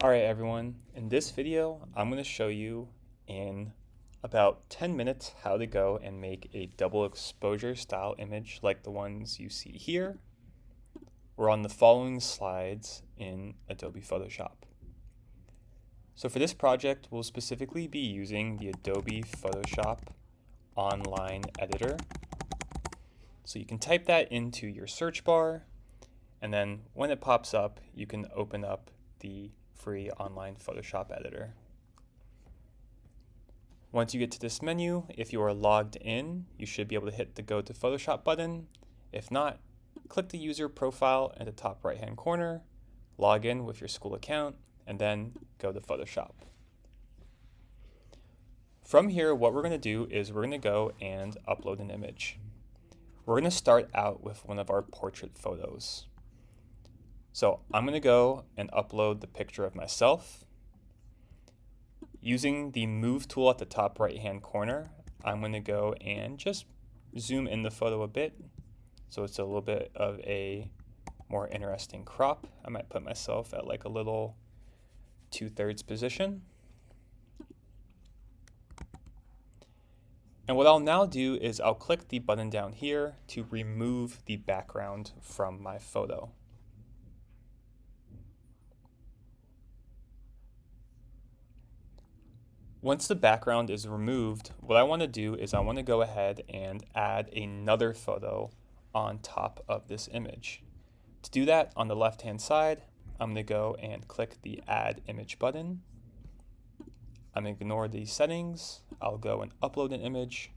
Alright everyone, in this video I'm going to show you in about 10 minutes how to go and make a double exposure style image like the ones you see here or on the following slides in Adobe Photoshop. So for this project we'll specifically be using the Adobe Photoshop online editor. So you can type that into your search bar, and then when it pops up you can open up the free online Photoshop editor. Once you get to this menu, if you are logged in, you should be able to hit the Go to Photoshop button. If not, click the user profile at the top right hand corner, log in with your school account, and then go to Photoshop. From here, what we're going to do is we're going to go and upload an image. We're going to start out with one of our portrait photos. So I'm going to go and upload the picture of myself. Using the Move tool at the top right hand corner, I'm going to go and just zoom in the photo a bit so it's a little bit of a more interesting crop. I might put myself at like a little 2/3 position. And what I'll now do is I'll click the button down here to remove the background from my photo. Once the background is removed, what I want to do is I want to go ahead and add another photo on top of this image. To do that, on the left-hand side, I'm going to go and click the Add Image button. I'm going to ignore these settings. I'll go and upload an image,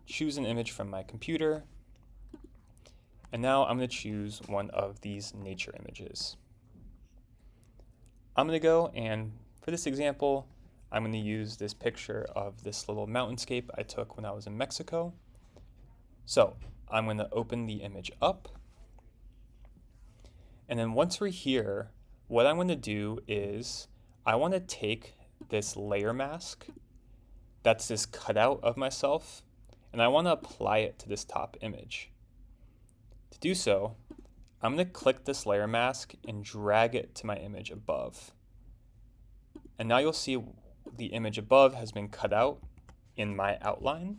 choose an image from my computer, and now I'm going to choose one of these nature images. I'm going to go and for this example, I'm going to use this picture of this little mountainscape I took when I was in Mexico. So I'm going to open the image up. And then once we're here, what I'm going to do is I want to take this layer mask, that's this cutout of myself, and I want to apply it to this top image. To do so, I'm going to click this layer mask and drag it to my image above. And now you'll see the image above has been cut out in my outline.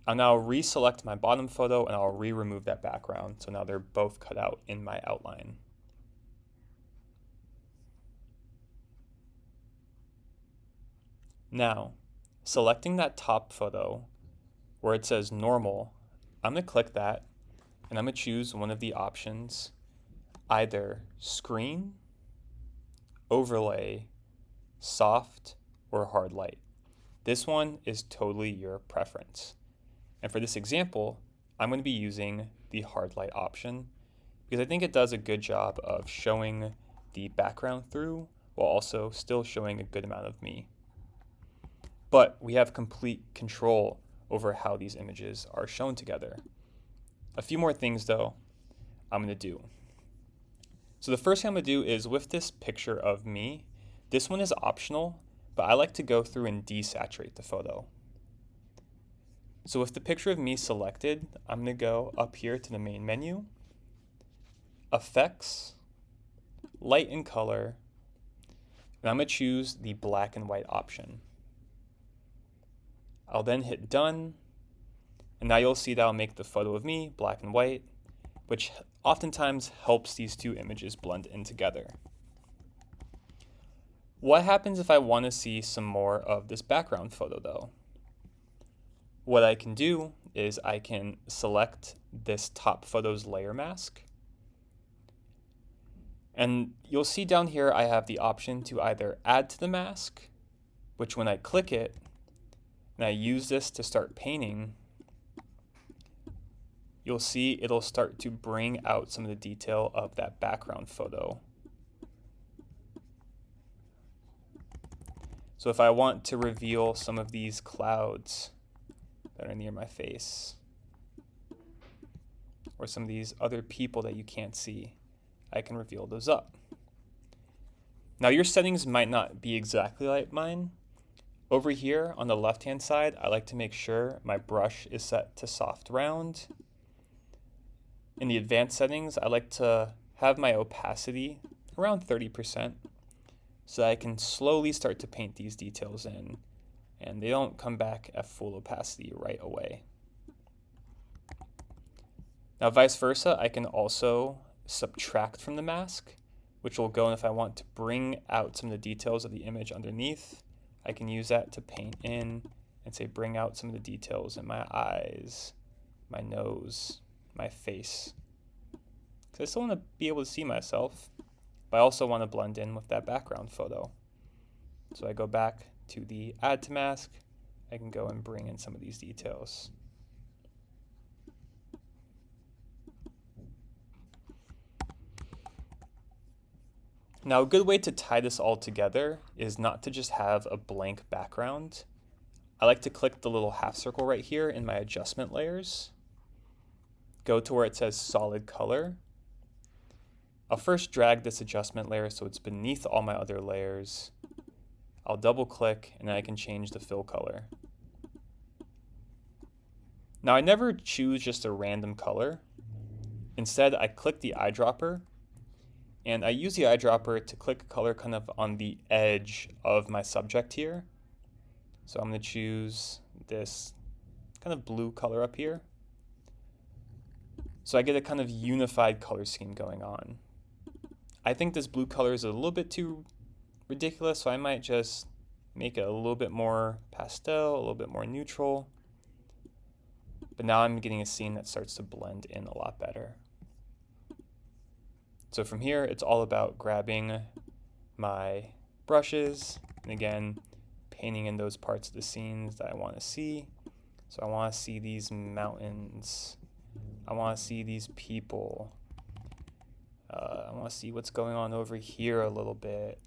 I'll now reselect my bottom photo and I'll remove that background. So now they're both cut out in my outline. Now, selecting that top photo where it says normal, I'm going to click that and I'm going to choose one of the options, either screen, overlay, soft, or hard light. This one is totally your preference. And for this example, I'm going to be using the hard light option because I think it does a good job of showing the background through while also still showing a good amount of me. But we have complete control over how these images are shown together. A few more things though I'm going to do. So the first thing I'm going to do is with this picture of me, this one is optional, but I like to go through and desaturate the photo. So with the picture of me selected, I'm going to go up here to the main menu, Effects, Light and Color, and I'm going to choose the black and white option. I'll then hit Done, and now you'll see that I'll make the photo of me black and white, which oftentimes helps these two images blend in together. What happens if I want to see some more of this background photo though? What I can do is I can select this top photo's layer mask. And you'll see down here I have the option to either add to the mask, which when I click it and I use this to start painting, you'll see it'll start to bring out some of the detail of that background photo. So if I want to reveal some of these clouds that are near my face, or some of these other people that you can't see, I can reveal those up. Now your settings might not be exactly like mine. Over here on the left-hand side, I like to make sure my brush is set to soft round. In the advanced settings, I like to have my opacity around 30% so that I can slowly start to paint these details in and they don't come back at full opacity right away. Now vice versa, I can also subtract from the mask, which will go, and if I want to bring out some of the details of the image underneath, I can use that to paint in and say bring out some of the details in my eyes, my nose, my face. Because I still want to be able to see myself, but I also want to blend in with that background photo. So I go back to the add to mask, I can go and bring in some of these details. Now a good way to tie this all together is not to just have a blank background. I like to click the little half circle right here in my adjustment layers, go to where it says solid color. I'll first drag this adjustment layer so it's beneath all my other layers. I'll double click and then I can change the fill color. Now I never choose just a random color. Instead, I click the eyedropper and I use the eyedropper to click a color kind of on the edge of my subject here. So I'm going to choose this kind of blue color up here. So I get a kind of unified color scheme going on. I think this blue color is a little bit too ridiculous, so I might just make it a little bit more pastel, a little bit more neutral. But now I'm getting a scene that starts to blend in a lot better. So from here, it's all about grabbing my brushes and again, painting in those parts of the scenes that I want to see. So I want to see these mountains. I want to see these people. I want to see what's going on over here a little bit.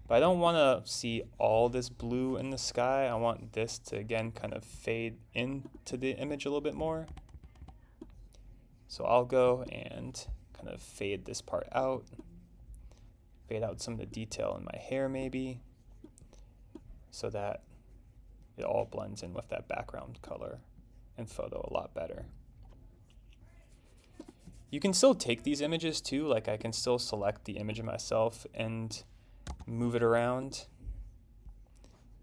But I don't want to see all this blue in the sky. I want this to, again, kind of fade into the image a little bit more. So I'll go and kind of fade this part out. Fade out some of the detail in my hair maybe, so that it all blends in with that background color and photo a lot better. You can still take these images too, like I can still select the image of myself and move it around.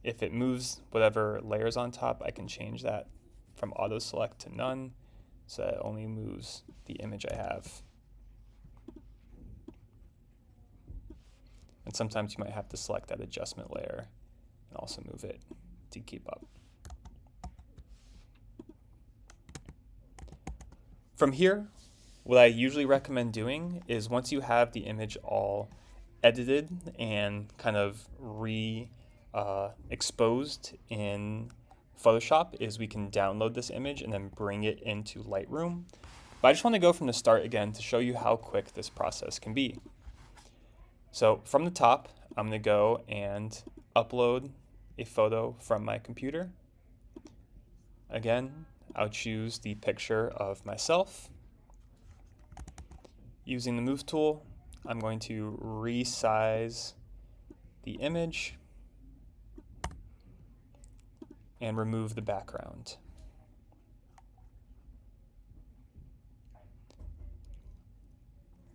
If it moves whatever layers on top, I can change that from auto select to none, so that it only moves the image I have. And sometimes you might have to select that adjustment layer and also move it to keep up. From here, what I usually recommend doing is once you have the image all edited and kind of exposed in Photoshop, is we can download this image and then bring it into Lightroom. But I just want to go from the start again to show you how quick this process can be. So from the top, I'm going to go and upload a photo from my computer. Again, I'll choose the picture of myself. Using the Move tool, I'm going to resize the image and remove the background.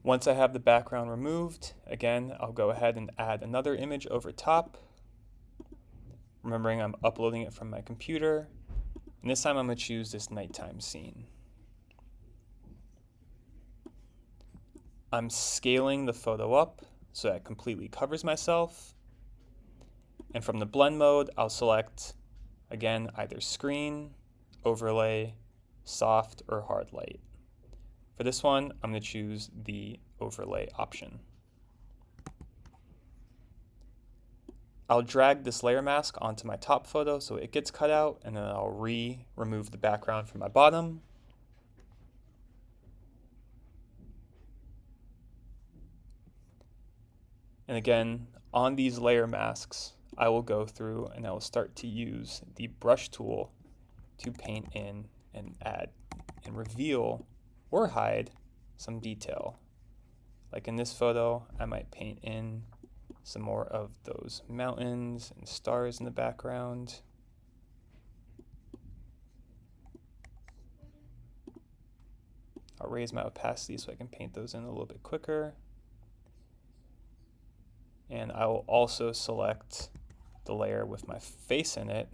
Once I have the background removed, again, I'll go ahead and add another image over top. Remembering I'm uploading it from my computer, and this time I'm going to choose this nighttime scene. I'm scaling the photo up so that it completely covers myself. And from the blend mode, I'll select, again, either screen, overlay, soft, or hard light. For this one, I'm going to choose the overlay option. I'll drag this layer mask onto my top photo so it gets cut out, and then I'll remove the background from my bottom. And again, on these layer masks, I will go through and I will start to use the brush tool to paint in and add and reveal or hide some detail. Like in this photo, I might paint in some more of those mountains and stars in the background. I'll raise my opacity so I can paint those in a little bit quicker. And I will also select the layer with my face in it.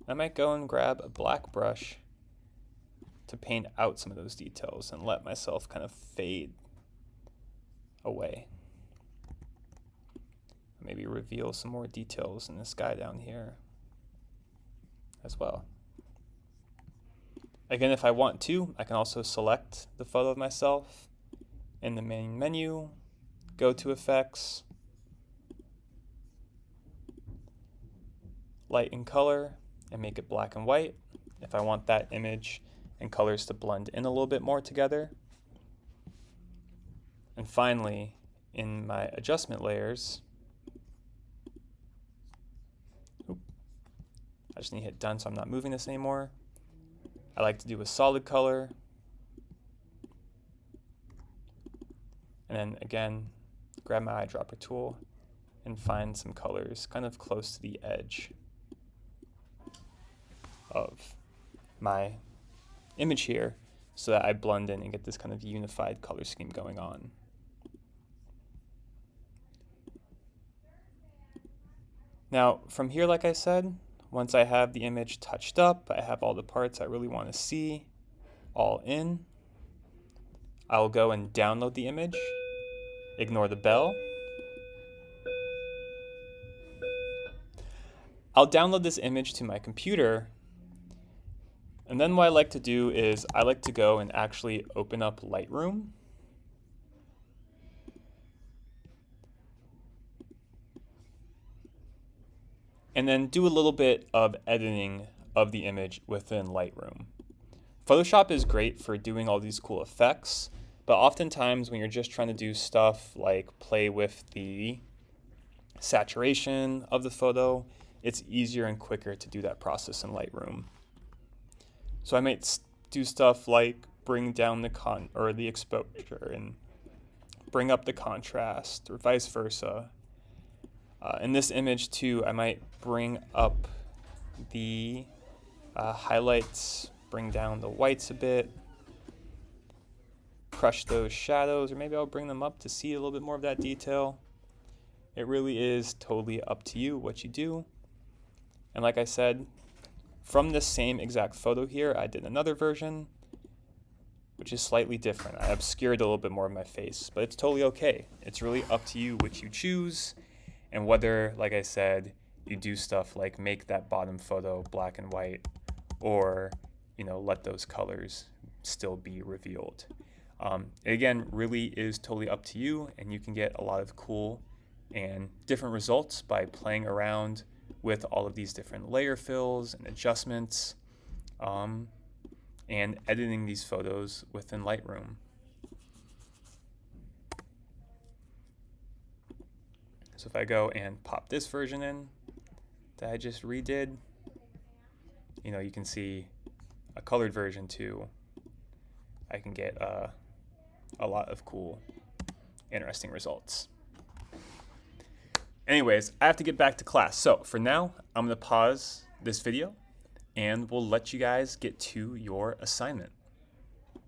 I might go and grab a black brush to paint out some of those details and let myself kind of fade away. Maybe reveal some more details in this guy down here as well. Again, if I want to, I can also select the photo of myself in the main menu, go to Effects, Light and Color, and make it black and white if I want that image and colors to blend in a little bit more together. And finally, in my adjustment layers, I just need to hit done so I'm not moving this anymore. I like to do a solid color. And then again, grab my eyedropper tool and find some colors kind of close to the edge of my image here so that I blend in and get this kind of unified color scheme going on. Now, from here, like I said, once I have the image touched up, I have all the parts I really want to see all in, I will go and download the image, ignore the bell. I'll download this image to my computer, and then what I like to do is I like to go and actually open up Lightroom. And then do a little bit of editing of the image within Lightroom. Photoshop is great for doing all these cool effects, but oftentimes when you're just trying to do stuff like play with the saturation of the photo, it's easier and quicker to do that process in Lightroom. So I might do stuff like bring down the exposure and bring up the contrast, or vice versa. In this image too, I might bring up the highlights, bring down the whites a bit, crush those shadows, or maybe I'll bring them up to see a little bit more of that detail. It really is totally up to you what you do. And like I said, from this same exact photo here, I did another version, which is slightly different. I obscured a little bit more of my face, but it's totally okay. It's really up to you what you choose. And whether, like I said, you do stuff like make that bottom photo black and white, or let those colors still be revealed. Again, really is totally up to you, and you can get a lot of cool and different results by playing around with all of these different layer fills and adjustments, and editing these photos within Lightroom. So if I go and pop this version in that I just redid, you can see a colored version too. I can get a lot of cool, interesting results. Anyways, I have to get back to class. So for now, I'm going to pause this video and we'll let you guys get to your assignment.